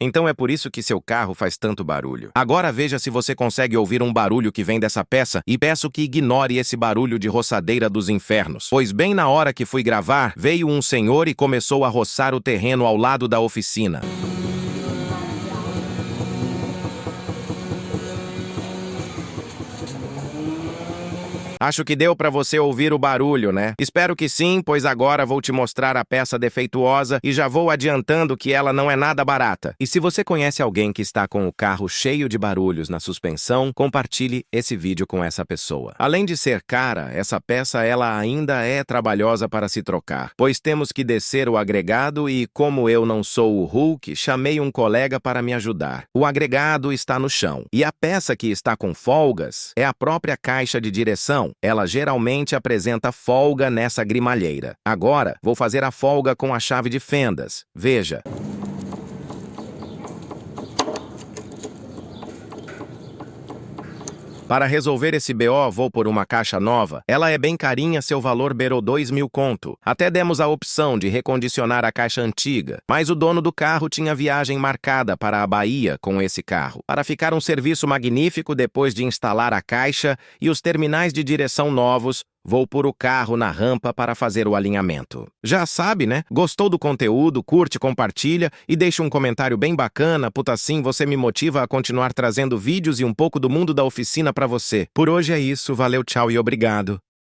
Então é por isso que seu carro faz tanto barulho. Agora veja se você consegue ouvir um barulho que vem dessa peça e peço que ignore esse barulho de roçadeira dos infernos. Pois bem na hora que fui gravar, veio um senhor e começou a roçar o terreno ao lado da oficina. Acho que deu para você ouvir o barulho, né? Espero que sim, pois agora vou te mostrar a peça defeituosa e já vou adiantando que ela não é nada barata. E se você conhece alguém que está com o carro cheio de barulhos na suspensão, compartilhe esse vídeo com essa pessoa. Além de ser cara, essa peça ela ainda é trabalhosa para se trocar, pois temos que descer o agregado e, como eu não sou o Hulk, chamei um colega para me ajudar. O agregado está no chão e a peça que está com folgas é a própria caixa de direção. Ela geralmente apresenta folga nessa grimalheira. Agora, vou fazer a folga com a chave de fendas. Veja. Para resolver esse BO, vou por uma caixa nova. Ela é bem carinha, seu valor beirou 2.000 conto. Até demos a opção de recondicionar a caixa antiga, mas o dono do carro tinha viagem marcada para a Bahia com esse carro. Para ficar um serviço magnífico depois de instalar a caixa e os terminais de direção novos, vou pôr o carro na rampa para fazer o alinhamento. Já sabe, né? Gostou do conteúdo? Curte, compartilha e deixa um comentário bem bacana, puta, assim você me motiva a continuar trazendo vídeos e um pouco do mundo da oficina para você. Por hoje é isso, valeu, tchau e obrigado.